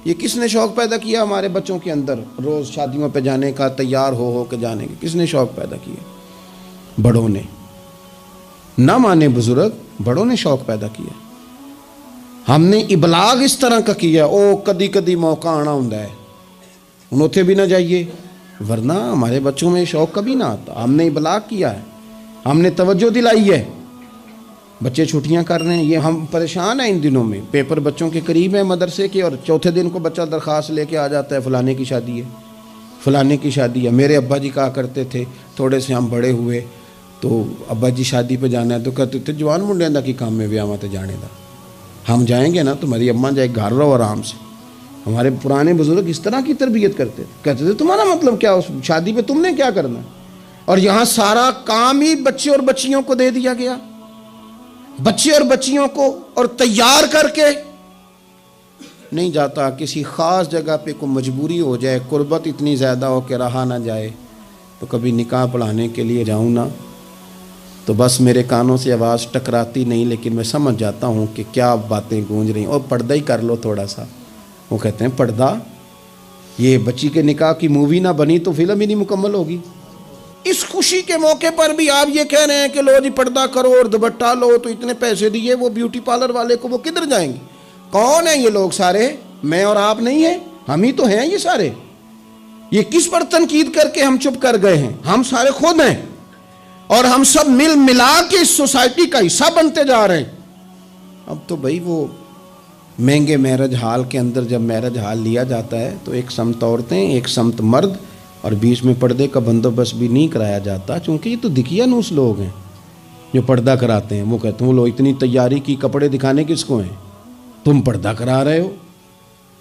یہ کس نے شوق پیدا کیا ہمارے بچوں کے اندر روز شادیوں پہ جانے کا، تیار ہو کے جانے کے؟ کس نے شوق پیدا کیا؟ بڑوں نے۔ نہ مانے بزرگ، بڑوں نے شوق پیدا کیا۔ ہم نے ابلاغ اس طرح کا کیا، او کدی کدی موقع آنا ہوں ہے، ان اتھے بھی نہ جائیے، ورنہ ہمارے بچوں میں شوق کبھی نہ آتا۔ ہم نے ابلاغ کیا ہے، ہم نے توجہ دلائی ہے۔ بچے چھٹیاں کر رہے ہیں، یہ ہم پریشان ہیں ان دنوں میں، پیپر بچوں کے قریب ہیں مدرسے کے، اور چوتھے دن کو بچہ درخواست لے کے آ جاتا ہے فلانے کی شادی ہے، فلانے کی شادی ہے۔ میرے ابا جی کہا کرتے تھے، تھوڑے سے ہم بڑے ہوئے تو ابا جی شادی پہ جانا ہے تو کہتے تھے جوان منڈے دا کی کام میں ویاواں تے جانے دا، ہم جائیں گے نا تمہاری اماں جائے گھر رہو آرام سے۔ ہمارے پرانے بزرگ اس طرح کی تربیت کرتے تھے، کہتے تھے تمہارا مطلب کیا، اس شادی پہ تم نے کیا کرنا ہے؟ اور یہاں سارا کام ہی بچے اور بچیوں کو دے دیا گیا، بچے اور بچیوں کو، اور تیار کر کے نہیں جاتا۔ کسی خاص جگہ پہ کوئی مجبوری ہو جائے، قربت اتنی زیادہ ہو کہ رہا نہ جائے، تو کبھی نکاح پڑھانے کے لیے جاؤں نا تو بس میرے کانوں سے آواز ٹکراتی نہیں، لیکن میں سمجھ جاتا ہوں کہ کیا باتیں گونج رہی ہیں۔ اور پردہ ہی کر لو تھوڑا سا، وہ کہتے ہیں پردہ، یہ بچی کے نکاح کی مووی نہ بنی تو فلم ہی نہیں مکمل ہوگی۔ اس خوشی کے موقع پر بھی آپ یہ کہہ رہے ہیں کہ لو جی پردہ کرو اور دوپٹہ لو، تو اتنے پیسے دیے وہ بیوٹی پارلر والے کو، وہ کدھر جائیں گے؟ کون ہیں یہ لوگ سارے؟ میں اور آپ نہیں ہیں، ہم ہی تو ہیں یہ سارے۔ یہ کس پر تنقید کر کے ہم چپ کر گئے ہیں؟ ہم سارے خود ہیں، اور ہم سب مل ملا کے اس سوسائٹی کا حصہ بنتے جا رہے ہیں۔ اب تو بھائی وہ مہنگے میرج ہال کے اندر جب میرج ہال لیا جاتا ہے تو ایک سمت عورتیں، ایک سمت مرد، اور بیچ میں پردے کا بندوبست بھی نہیں کرایا جاتا، چونکہ یہ تو دکھیا نوس لوگ ہیں جو پردہ کراتے ہیں۔ وہ کہتے ہیں وہ لو اتنی تیاری کی، کپڑے دکھانے کس کو ہیں؟ تم پردہ کرا رہے ہو۔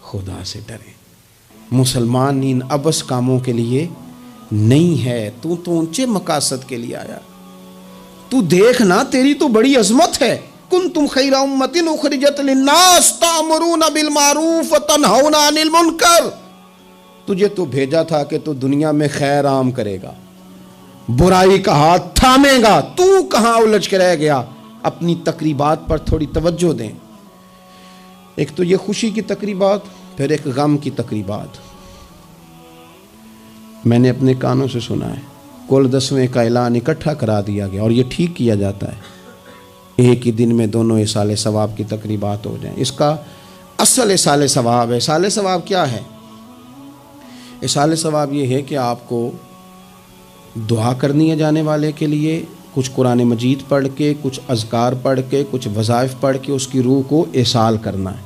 خدا سے ڈرے، مسلمان ان ابس کاموں کے لیے نہیں ہے، تو اونچے مقاصد کے لیے آیا۔ تو دیکھنا تیری تو بڑی عظمت ہے، کنتم خیر امۃ اخرجت للناس تأمرون بالمعروف وتنہون عن المنکر۔ تجھے تو بھیجا تھا کہ تو دنیا میں خیر عام کرے گا، برائی کا ہاتھ تھامے گا۔ تو کہاں الجھ کے رہ گیا؟ اپنی تقریبات پر تھوڑی توجہ دیں۔ ایک تو یہ خوشی کی تقریبات، پھر ایک غم کی تقریبات۔ میں نے اپنے کانوں سے سنا ہے، کل 10ویں کا اعلان اکٹھا کرا دیا گیا، اور یہ ٹھیک کیا جاتا ہے، ایک ہی دن میں دونوں ایصال ثواب کی تقریبات ہو جائیں۔ اس کا اصل ایصال ثواب ہے۔ ایصال ثواب کیا ہے؟ ایصال ثواب یہ ہے کہ آپ کو دعا کرنی ہے جانے والے کے لیے، کچھ قرآن مجید پڑھ کے، کچھ اذکار پڑھ کے، کچھ وظائف پڑھ کے اس کی روح کو ایصال کرنا ہے،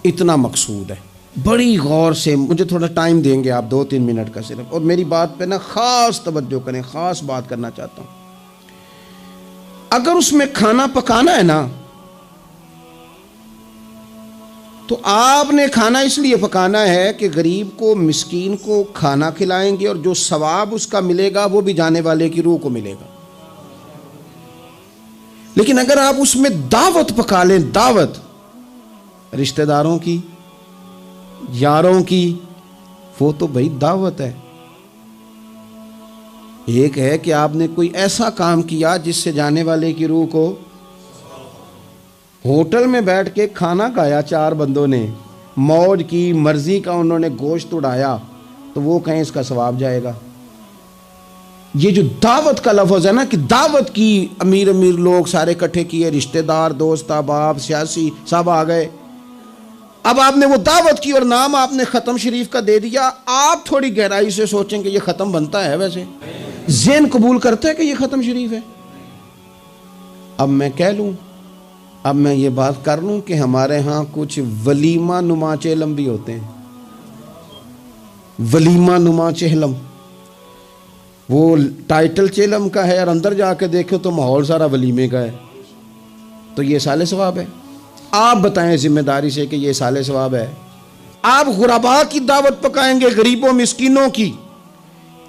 اتنا مقصود ہے۔ بڑی غور سے، مجھے تھوڑا ٹائم دیں گے آپ 2-3 منٹ کا صرف، اور میری بات پہ نا خاص توجہ کریں، خاص بات کرنا چاہتا ہوں۔ اگر اس میں کھانا پکانا ہے نا تو آپ نے کھانا اس لیے پکانا ہے کہ غریب کو، مسکین کو کھانا کھلائیں گے، اور جو ثواب اس کا ملے گا وہ بھی جانے والے کی روح کو ملے گا۔ لیکن اگر آپ اس میں دعوت پکا لیں، دعوت رشتہ داروں کی، یاروں کی، وہ تو بھائی دعوت ہے۔ ایک ہے کہ آپ نے کوئی ایسا کام کیا جس سے جانے والے کی روح کو، ہوٹل میں بیٹھ کے کھانا کھایا 4 بندوں نے، موج کی، مرضی کا انہوں نے گوشت اڑایا، تو وہ کہیں اس کا ثواب جائے گا؟ یہ جو دعوت کا لفظ ہے نا، کہ دعوت کی، امیر لوگ سارے اکٹھے کیے، رشتہ دار، دوست احباب، سیاسی سب آ گئے۔ اب آپ نے وہ دعوت کی اور نام آپ نے ختم شریف کا دے دیا۔ آپ تھوڑی گہرائی سے سوچیں کہ یہ ختم بنتا ہے؟ ویسے ذہن قبول کرتا ہے کہ یہ ختم شریف ہے؟ اب میں کہہ لوں، اب میں یہ بات کر لوں کہ ہمارے ہاں کچھ ولیمہ نما چہلم بھی ہوتے ہیں، ولیمہ نما چہلم۔ وہ ٹائٹل چہلم کا ہے اور اندر جا کے دیکھو تو ماحول سارا ولیمے کا ہے، تو یہ ایصال ثواب ہے؟ آپ بتائیں ذمہ داری سے کہ یہ ایصال ثواب ہے؟ آپ غرباء کی دعوت پکائیں گے، غریبوں مسکینوں کی،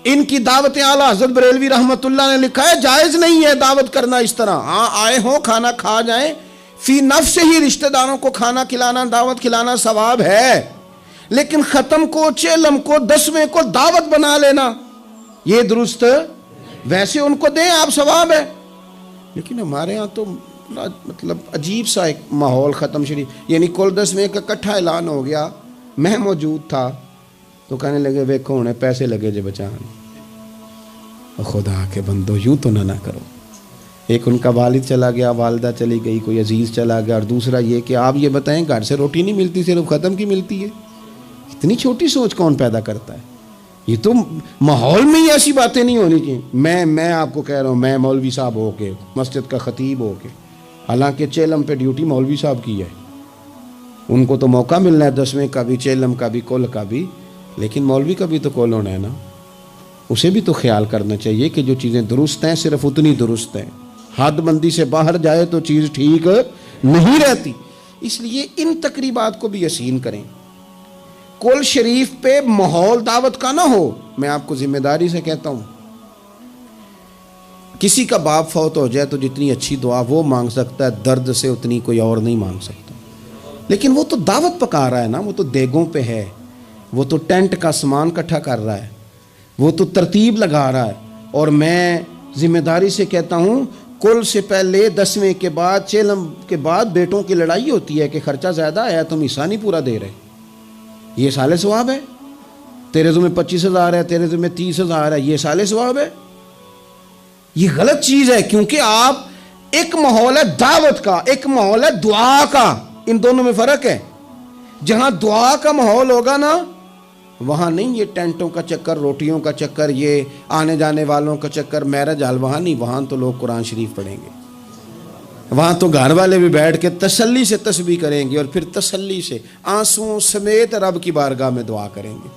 ان کی دعوتیں اعلیٰ حضرت بریلوی رحمۃ اللہ نے لکھا ہے جائز نہیں ہے دعوت کرنا اس طرح۔ ہاں آئے ہوں کھانا کھا جائیں، فی نفس سے ہی رشتہ داروں کو کھانا کھلانا، دعوت کھلانا ثواب ہے، لیکن ختم کو، چہلم کو، 10ویں کو دعوت بنا لینا یہ درست؟ ویسے ان کو دیں آپ، ثواب ہے۔ لیکن ہمارے ہاں تو مطلب عجیب سا ایک ماحول ختم شریف، یعنی کل 10ویں کا اکٹھا اعلان ہو گیا، میں موجود تھا تو کہنے لگے ویکھو ہونے پیسے لگے جے بچان. خدا کے بندو یوں تو نہ کرو. ایک ان کا والد چلا گیا, والدہ چلی گئی, کوئی عزیز چلا گیا, اور دوسرا یہ کہ آپ یہ بتائیں گھر سے روٹی نہیں ملتی, صرف ختم کی ملتی ہے. اتنی چھوٹی سوچ کون پیدا کرتا ہے؟ یہ تو ماحول میں ہی ایسی باتیں نہیں ہونی چاہیے. میں آپ کو کہہ رہا ہوں, میں مولوی صاحب ہو کے, مسجد کا خطیب ہو کے, حالانکہ چیلم پہ ڈیوٹی مولوی صاحب کی ہے, ان کو تو موقع ملنا ہے 10ویں کا بھی, چیلم کا بھی, کل کا بھی, لیکن مولوی کا بھی تو کول ہونا ہے نا. اسے بھی تو خیال کرنا چاہیے کہ جو چیزیں درست ہیں صرف اتنی درست ہیں, حد بندی سے باہر جائے تو چیز ٹھیک نہیں رہتی. اس لیے ان تقریبات کو بھی یقین کریں. کل شریف پہ ماحول دعوت کا نہ ہو. میں آپ کو ذمہ داری سے کہتا ہوں, کسی کا باپ فوت ہو جائے تو جتنی اچھی دعا وہ مانگ سکتا ہے, درد سے اتنی کوئی اور نہیں مانگ سکتا. لیکن وہ تو دعوت پکا رہا ہے نا, وہ تو دیگوں پہ ہے, وہ تو ٹینٹ کا سامان اکٹھا کر رہا ہے, وہ تو ترتیب لگا رہا ہے. اور میں ذمہ داری سے کہتا ہوں, کل سے پہلے 10ویں کے بعد, چیلم کے بعد بیٹوں کی لڑائی ہوتی ہے کہ خرچہ زیادہ ہے, تم حصہ نہیں پورا دے رہے, یہ سال ثواب ہے. تیرے ذمہ 25,000 ہے, تیرے ذمہ 30,000 ہے, یہ سال ثواب ہے. یہ غلط چیز ہے, کیونکہ آپ ایک ماحول ہے دعوت کا, ایک ماحول ہے دعا کا, ان دونوں میں فرق ہے. جہاں دعا کا ماحول ہوگا نا, وہاں نہیں یہ ٹینٹوں کا چکر, روٹیوں کا چکر, یہ آنے جانے والوں کا چکر, میرج حال, وہاں نہیں. وہاں تو لوگ قرآن شریف پڑھیں گے, وہاں تو گھر والے بھی بیٹھ کے تسلی سے تسبیح کریں گے, اور پھر تسلی سے آنسوؤں سمیت رب کی بارگاہ میں دعا کریں گے.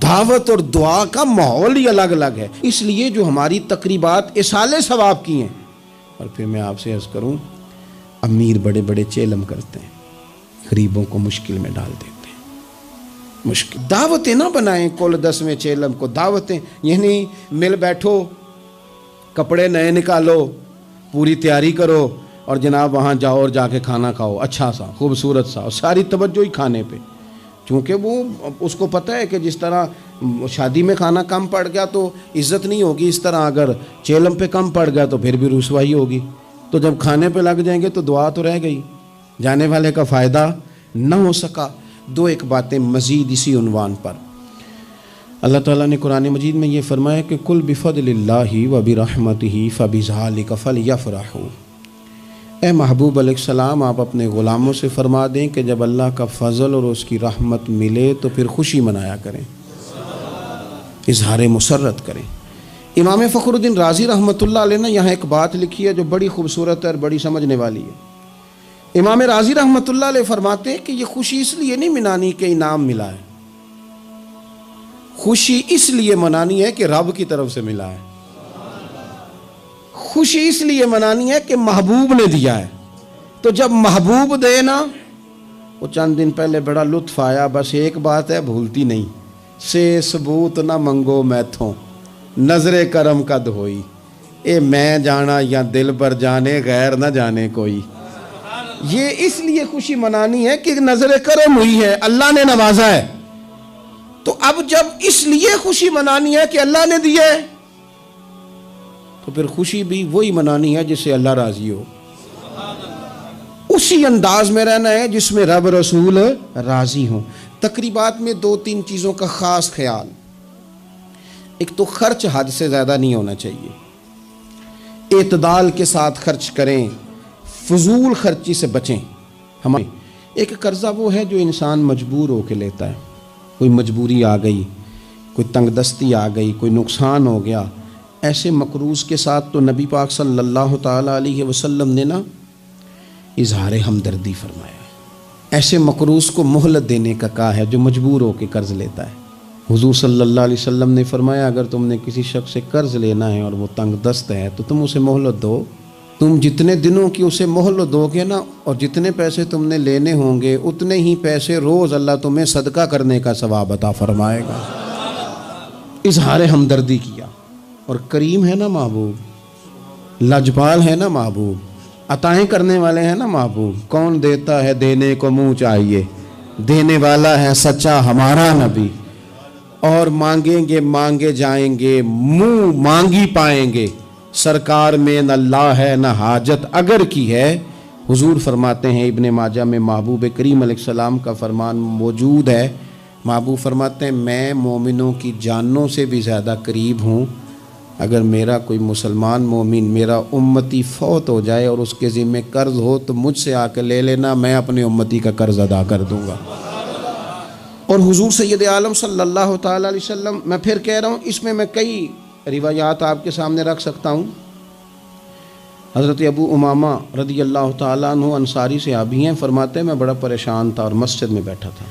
دعوت اور دعا کا ماحول ہی الگ الگ ہے. اس لیے جو ہماری تقریبات اصالِ ثواب کی ہیں. اور پھر میں آپ سے عرض کروں, امیر بڑے بڑے چیلم کرتے ہیں, غریبوں کو مشکل میں ڈال دیتے ہیں. مشکل دعوتیں نہ بنائیں. کل 10ویں چیلم کو دعوتیں, یعنی مل بیٹھو, کپڑے نئے نکالو, پوری تیاری کرو, اور جناب وہاں جاؤ اور جا کے کھانا کھاؤ اچھا سا, خوبصورت سا, اور ساری توجہ ہی کھانے پہ. چونکہ وہ اس کو پتہ ہے کہ جس طرح شادی میں کھانا کم پڑ گیا تو عزت نہیں ہوگی, اس طرح اگر چیلم پہ کم پڑ گیا تو پھر بھی رسوائی ہوگی. تو جب کھانے پہ لگ جائیں گے تو دعا تو رہ گئی, جانے والے کا فائدہ نہ ہو سکا. ایک باتیں مزید اسی عنوان پر. اللہ تعالیٰ نے قرآن مجید میں یہ فرمایا کہ کل بفضل اللہ و برحمتہ فبذالک فلیفرحوا. اے محبوب علیہ السلام, آپ اپنے غلاموں سے فرما دیں کہ جب اللہ کا فضل اور اس کی رحمت ملے تو پھر خوشی منایا کریں, اظہار مسرت کریں. امام فخر الدین رازی رحمۃ اللہ علیہ نے یہاں ایک بات لکھی ہے جو بڑی خوبصورت ہے اور بڑی سمجھنے والی ہے. امام رازی رحمۃ اللہ علیہ فرماتے ہیں کہ یہ خوشی اس لیے نہیں منانی کہ انعام ملا ہے, خوشی اس لیے منانی ہے کہ رب کی طرف سے ملا ہے. خوشی اس لیے منانی ہے کہ محبوب نے دیا ہے. تو جب محبوب دے نا, وہ چند دن پہلے بڑا لطف آیا, بس ایک بات ہے بھولتی نہیں, سے ثبوت نہ منگو میتھوں, نظر کرم کا دھوئی. اے میں جانا یا دل بر جانے, غیر نہ جانے کوئی. یہ اس لیے خوشی منانی ہے کہ نظر کرم ہوئی ہے, اللہ نے نوازا ہے. تو اب جب اس لیے خوشی منانی ہے کہ اللہ نے دیا ہے, تو پھر خوشی بھی وہی منانی ہے جس سے اللہ راضی ہو. اسی انداز میں رہنا ہے جس میں رب رسول راضی ہوں. تقریبات میں 2-3 چیزوں کا خاص خیال. ایک تو خرچ حد سے زیادہ نہیں ہونا چاہیے, اعتدال کے ساتھ خرچ کریں, فضول خرچی سے بچیں. ہمارے ایک قرضہ وہ ہے جو انسان مجبور ہو کے لیتا ہے, کوئی مجبوری آ گئی, کوئی تنگ دستی آ گئی, کوئی نقصان ہو گیا. ایسے مقروض کے ساتھ تو نبی پاک صلی اللہ تعالیٰ علیہ وسلم نے نا اظہار ہمدردی فرمایا. ایسے مقروض کو مہلت دینے کا کہا ہے جو مجبور ہو کے قرض لیتا ہے. حضور صلی اللہ علیہ وسلم نے فرمایا اگر تم نے کسی شخص سے قرض لینا ہے اور وہ تنگ دست ہے تو تم اسے مہلت دو. تم جتنے دنوں کی اسے مہلت دو گے نا, اور جتنے پیسے تم نے لینے ہوں گے اتنے ہی پیسے روز اللہ تمہیں صدقہ کرنے کا ثواب عطا فرمائے گا. اظہار ہمدردی کیا. اور کریم ہے نا محبوب, لاجپال ہے نا محبوب, عطائیں کرنے والے ہیں نا محبوب. کون دیتا ہے دینے کو منہ چاہیے, دینے والا ہے سچا ہمارا نبی. اور مانگیں گے مانگے جائیں گے, منہ مانگی پائیں گے. سرکار میں نہ اللہ ہے نہ حاجت اگر کی ہے. حضور فرماتے ہیں ابن ماجہ میں محبوب کریم علیہ السلام کا فرمان موجود ہے, محبوب فرماتے ہیں میں مومنوں کی جانوں سے بھی زیادہ قریب ہوں، اگر میرا کوئی مسلمان مومن میرا امتی فوت ہو جائے اور اس کے ذمہ قرض ہو تو مجھ سے آ کے لے لینا، میں اپنے امتی کا قرض ادا کر دوں گا۔ اور حضور سید عالم صلی اللہ تعالیٰ علیہ وسلم، میں پھر کہہ رہا ہوں، اس میں کئی روایات آپ کے سامنے رکھ سکتا ہوں۔ حضرت ابو امامہ رضی اللہ تعالیٰ عنہ انصاری صحابی ہیں، فرماتے ہیں میں بڑا پریشان تھا اور مسجد میں بیٹھا تھا۔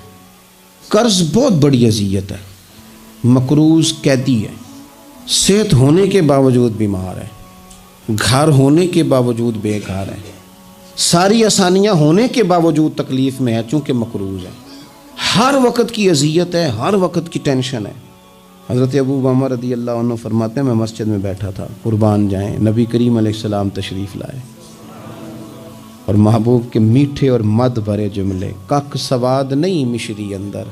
قرض بہت بڑی اذیت ہے، مقروض قیدی ہے، صحت ہونے کے باوجود بیمار ہے، گھر ہونے کے باوجود بے گھر ہے، ساری آسانیاں ہونے کے باوجود تکلیف میں ہے چونکہ مقروض ہے، ہر وقت کی اذیت ہے، ہر وقت کی ٹینشن ہے۔ حضرت ابو امامہ رضی اللہ عنہ فرماتے ہیں میں مسجد میں بیٹھا تھا، قربان جائیں نبی کریم علیہ السلام تشریف لائے اور محبوب کے میٹھے اور مد بھرے جملے، کک سواد نہیں مشری اندر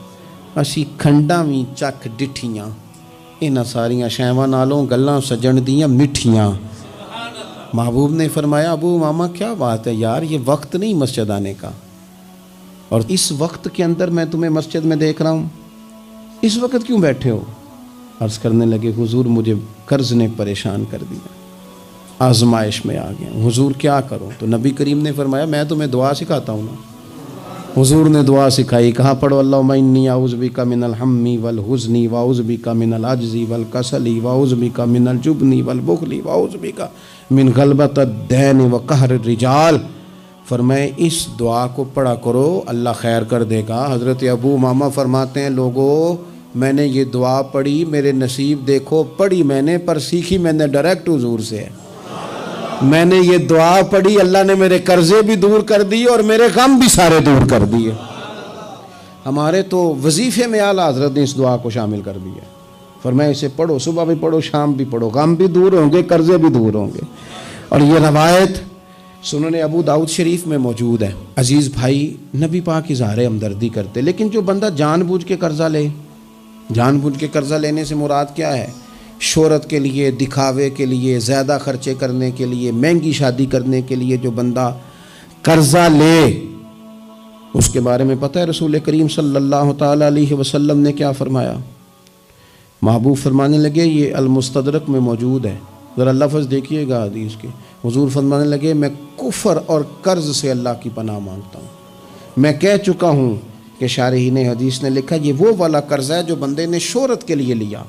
اسی کھنڈاں وی چک ڈٹھیاں، انہاں ساریاں شیواں نالوں گلاں سجن دیاں مٹھیاں۔ محبوب نے فرمایا ابو امامہ کیا بات ہے یار، یہ وقت نہیں مسجد آنے کا، اور اس وقت کے اندر میں تمہیں مسجد میں دیکھ رہا ہوں، اس وقت کیوں بیٹھے ہو؟ عرض کرنے لگے حضور مجھے قرض نے پریشان کر دیا، آزمائش میں آ گیا، حضور کیا کروں؟ تو نبی کریم نے فرمایا میں تمہیں دعا سکھاتا ہوں نا۔ حضور نے دعا سکھائی، کہاں پڑھو اللہم انی اعوذ بک من الہم والحزن واعوذ بک من العجز والکسل واعوذ بک من الجبن والبخل واعوذ بک من غلبۃ الدین وقہر الرجال۔ فرمائے اس دعا کو پڑھا کرو اللہ خیر کر دے گا۔ حضرت ابو امامہ فرماتے ہیں لوگو میں نے یہ دعا پڑھی، میرے نصیب دیکھو، پڑھی میں نے پر سیکھی میں نے ڈائریکٹ حضور سے ہے۔ میں نے یہ دعا پڑھی، اللہ نے میرے قرضے بھی دور کر دیے اور میرے غم بھی سارے دور کر دیے۔ ہمارے تو وظیفے میں اعلیٰ حضرت نے اس دعا کو شامل کر دیا، فرمایا اسے پڑھو، صبح بھی پڑھو شام بھی پڑھو، غم بھی دور ہوں گے قرضے بھی دور ہوں گے۔ اور یہ روایت سنن ابو داؤد شریف میں موجود ہے۔ عزیز بھائی نبی پاک اظہار ہمدردی کرتے، لیکن جو بندہ جان بوجھ کے قرضہ لے، جان بوجھ کے قرضہ لینے سے مراد کیا ہے؟ شہرت کے لیے، دکھاوے کے لیے، زیادہ خرچے کرنے کے لیے، مہنگی شادی کرنے کے لیے جو بندہ قرضہ لے، اس کے بارے میں پتہ ہے رسول کریم صلی اللہ تعالیٰ علیہ وسلم نے کیا فرمایا؟ محبوب فرمانے لگے، یہ المستدرک میں موجود ہے، ذرا لفظ دیکھیے گا حدیث کے۔ حضور فرمانے لگے میں کفر اور قرض سے اللہ کی پناہ مانگتا ہوں۔ میں کہہ چکا ہوں کہ شارحین حدیث نے لکھا یہ وہ والا قرض ہے جو بندے نے شہرت کے لیے لیا،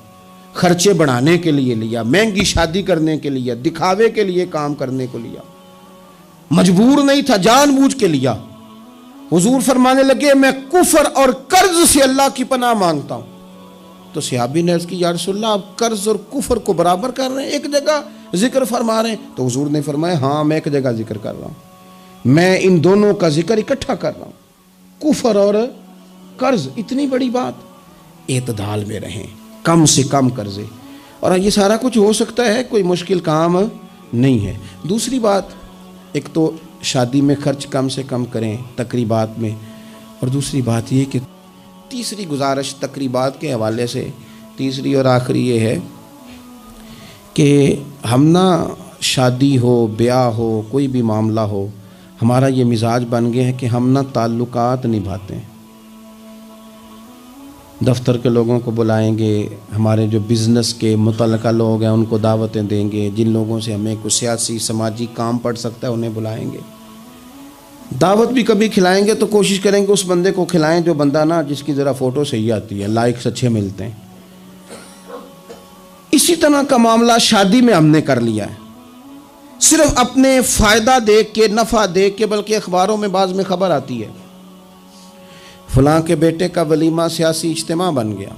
خرچے بڑھانے کے لیے لیا، مہنگی شادی کرنے کے لیے، دکھاوے کے لیے کام کرنے کو لیا، مجبور نہیں تھا، جان بوجھ کے لیا۔ حضور فرمانے لگے میں کفر اور قرض سے اللہ کی پناہ مانگتا ہوں۔ تو صحابی نے عرض کی یا رسول اللہ آپ قرض اور کفر کو برابر کر رہے ہیں، ایک جگہ ذکر فرما رہے ہیں؟ تو حضور نے فرمایا ہاں میں ایک جگہ ذکر کر رہا ہوں، میں ان دونوں کا ذکر اکٹھا کر رہا ہوں، کفر اور قرض۔ اتنی بڑی بات، اعتدال میں رہیں، کم سے کم قرضے، اور یہ سارا کچھ ہو سکتا ہے، کوئی مشکل کام نہیں ہے۔ دوسری بات، ایک تو شادی میں خرچ کم سے کم کریں تقریبات میں، اور دوسری بات یہ کہ تیسری گزارش تقریبات کے حوالے سے، تیسری اور آخری یہ ہے کہ ہم نہ شادی ہو، بیاہ ہو، کوئی بھی معاملہ ہو، ہمارا یہ مزاج بن گیا ہے کہ ہم نہ تعلقات نبھاتے ہیں۔ دفتر کے لوگوں کو بلائیں گے، ہمارے جو بزنس کے متعلقہ لوگ ہیں ان کو دعوتیں دیں گے، جن لوگوں سے ہمیں کوئی سیاسی سماجی کام پڑ سکتا ہے انہیں بلائیں گے، دعوت بھی کبھی کھلائیں گے تو کوشش کریں گے اس بندے کو کھلائیں جو بندہ نا جس کی ذرا فوٹو صحیح آتی ہے، لائکس اچھے ملتے ہیں۔ اسی طرح کا معاملہ شادی میں ہم نے کر لیا ہے، صرف اپنے فائدہ دیکھ کے، نفع دیکھ کے، بلکہ اخباروں میں بعض میں خبر آتی ہے فلاں کے بیٹے کا ولیمہ سیاسی اجتماع بن گیا،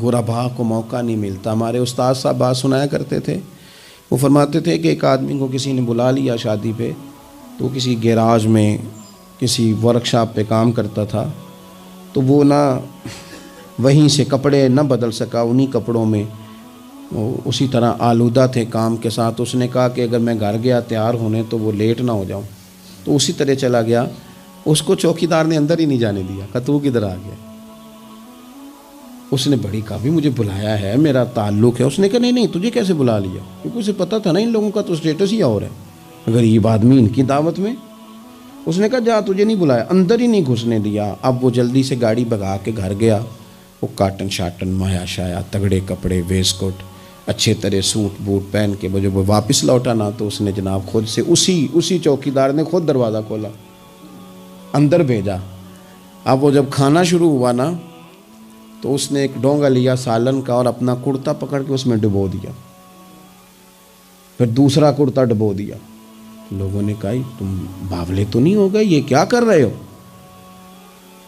غربا کو موقع نہیں ملتا۔ ہمارے استاد صاحب بات سنایا کرتے تھے، وہ فرماتے تھے کہ ایک آدمی کو کسی نے بلا لیا شادی پہ، تو کسی گیراج میں کسی ورک شاپ پہ کام کرتا تھا، تو وہ نہ وہیں سے کپڑے نہ بدل سکا، انہی کپڑوں میں اسی طرح آلودہ تھے کام کے ساتھ۔ اس نے کہا کہ اگر میں گھر گیا تیار ہونے تو وہ لیٹ نہ ہو جاؤں، تو اسی طرح چلا گیا۔ اس کو چوکیدار نے اندر ہی نہیں جانے دیا، کہا تو کدھر آ گیا؟ اس نے بڑی کہا بھی مجھے بلایا ہے، میرا تعلق ہے۔ اس نے کہا نہیں تجھے کیسے بلا لیا؟ کیونکہ اسے پتا تھا نا ان لوگوں کا تو اسٹیٹس ہی اور ہے، غریب آدمی ان کی دعوت میں۔ اس نے کہا جا تجھے نہیں بلایا، اندر ہی نہیں گھسنے دیا۔ اب وہ جلدی سے گاڑی بھگا کے گھر گیا، وہ کاٹن شاٹن مایا شایا تگڑے کپڑے ویس کوٹ اچھے طرح سوٹ بوٹ پہن کے جب وہ واپس لوٹا نا تو اس نے جناب خود سے اسی چوکیدار نے خود دروازہ کھولا، اندر بھیجا۔ اب وہ جب کھانا شروع ہوا نا تو اس نے ایک ڈونگا لیا سالن کا اور اپنا کرتا پکڑ کے اس میں ڈبو دیا، پھر دوسرا کرتا ڈبو دیا۔ لوگوں نے کہا تم باولے تو نہیں ہو گئے، یہ کیا کر رہے ہو؟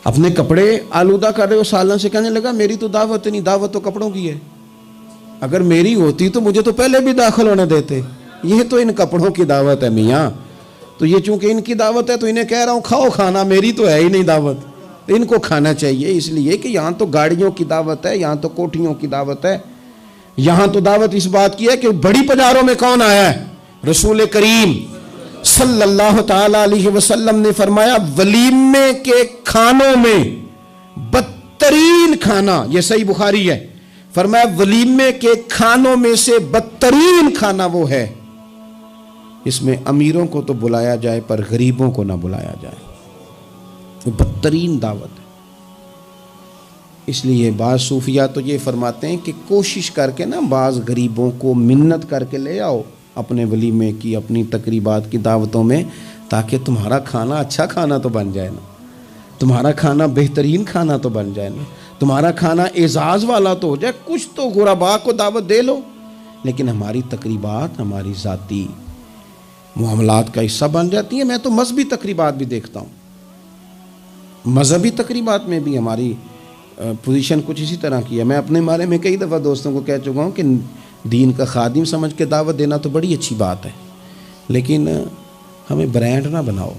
اپنے کپڑے آلودہ کر رہے ہو سالن سے۔ کہنے لگا میری تو دعوت نہیں، دعوت تو کپڑوں کی ہے، اگر میری ہوتی تو مجھے تو پہلے بھی داخل ہونے دیتے، یہ تو ان کپڑوں کی دعوت ہے میاں، تو یہ چونکہ ان کی دعوت ہے تو انہیں کہہ رہا ہوں کھاؤ کھانا، میری تو ہے ہی نہیں دعوت، ان کو کھانا چاہیے، اس لیے کہ یہاں تو گاڑیوں کی دعوت ہے، یہاں تو کوٹھیوں کی دعوت ہے، یہاں تو دعوت اس بات کی ہے کہ بڑی بازاروں میں کون آیا ہے؟ رسول کریم صلی اللہ تعالی علیہ وسلم نے فرمایا ولیمے کے کھانوں میں بدترین کھانا، یہ صحیح بخاری ہے، فرمایا ولیمے کے کھانوں میں سے بدترین کھانا وہ ہے اس میں امیروں کو تو بلایا جائے پر غریبوں کو نہ بلایا جائے، وہ بدترین دعوت ہے۔ اس لیے بعض صوفیہ تو یہ فرماتے ہیں کہ کوشش کر کے نا بعض غریبوں کو منت کر کے لے آؤ اپنے ولیمے کی، اپنی تقریبات کی دعوتوں میں، تاکہ تمہارا کھانا اچھا کھانا تو بن جائے نا، تمہارا کھانا بہترین کھانا تو بن جائے نا، تمہارا کھانا اعزاز والا تو ہو جائے، کچھ تو غرباء کو دعوت دے لو۔ لیکن ہماری تقریبات ہماری ذاتی معاملات کا حصہ بن جاتی ہیں۔ میں تو مذہبی تقریبات بھی دیکھتا ہوں، مذہبی تقریبات میں بھی ہماری پوزیشن کچھ اسی طرح کی ہے۔ میں اپنے بارے میں کئی دفعہ دوستوں کو کہہ چکا ہوں کہ دین کا خادم سمجھ کے دعوت دینا تو بڑی اچھی بات ہے، لیکن ہمیں برانڈ نہ بناؤ۔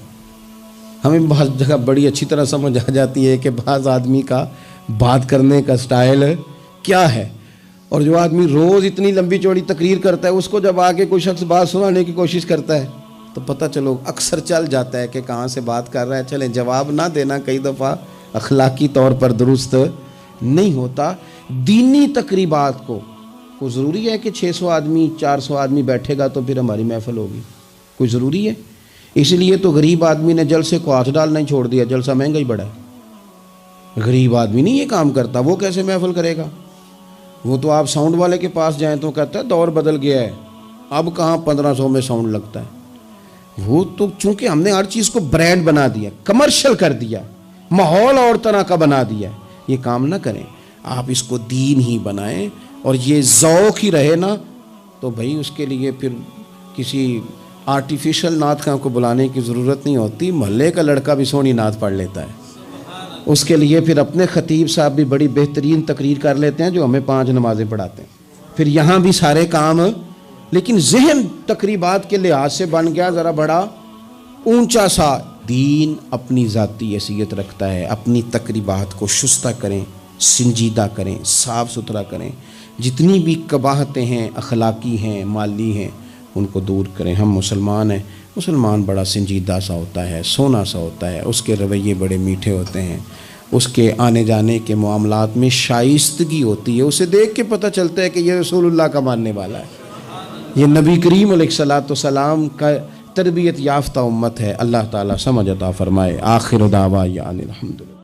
ہمیں بعض جگہ بڑی اچھی طرح سمجھ آ جاتی ہے کہ بعض آدمی کا بات کرنے کا سٹائل کیا ہے، اور جو آدمی روز اتنی لمبی چوڑی تقریر کرتا ہے اس کو جب آگے کوئی شخص بات سنانے کی کوشش کرتا ہے تو پتہ چلو اکثر چل جاتا ہے کہ کہاں سے بات کر رہا ہے۔ چلیں جواب نہ دینا کئی دفعہ اخلاقی طور پر درست نہیں ہوتا۔ دینی تقریبات کو کوئی ضروری ہے کہ 600 آدمی 400 آدمی بیٹھے گا تو پھر ہماری محفل ہوگی؟ کوئی ضروری ہے؟ اس لیے تو غریب آدمی نے جلسے کو ہاتھ ڈالنا ہی چھوڑ دیا، جلسہ مہنگا ہی بڑا ہے۔ غریب آدمی نہیں یہ کام کرتا، وہ کیسے محفل کرے گا؟ وہ تو آپ ساؤنڈ والے کے پاس جائیں تو کہتا ہے دور بدل گیا ہے، اب کہاں 1500 میں ساؤنڈ لگتا ہے۔ وہ تو چونکہ ہم نے ہر چیز کو برانڈ بنا دیا، کمرشل کر دیا، ماحول اور طرح کا بنا دیا، یہ کام نہ کریں۔ آپ اس کو دین ہی بنائیں اور یہ ذوق ہی رہے نا تو بھائی اس کے لیے پھر کسی آرٹیفیشل نعت خواں کو بلانے کی ضرورت نہیں ہوتی، محلے کا لڑکا بھی سونی نعت پڑھ لیتا ہے۔ اس کے لیے پھر اپنے خطیب صاحب بھی بڑی بہترین تقریر کر لیتے ہیں جو ہمیں 5 نمازیں پڑھاتے ہیں، پھر یہاں بھی سارے کام، لیکن ذہن تقریبات کے لحاظ سے بن گیا ذرا بڑا اونچا سا۔ دین اپنی ذاتی حیثیت رکھتا ہے، اپنی تقریبات کو شستہ کریں، سنجیدہ کریں، صاف ستھرا کریں، جتنی بھی قباحتیں ہیں اخلاقی ہیں مالی ہیں ان کو دور کریں۔ ہم مسلمان ہیں، مسلمان بڑا سنجیدہ سا ہوتا ہے، سونا سا ہوتا ہے، اس کے رویے بڑے میٹھے ہوتے ہیں، اس کے آنے جانے کے معاملات میں شائستگی ہوتی ہے، اسے دیکھ کے پتہ چلتا ہے کہ یہ رسول اللہ کا ماننے والا ہے، یہ نبی کریم علیہ الصلوۃ والسلام کا تربیت یافتہ امت ہے۔ اللہ تعالیٰ سمجھ عطا فرمائے۔ آخر دعوانا الحمدللہ۔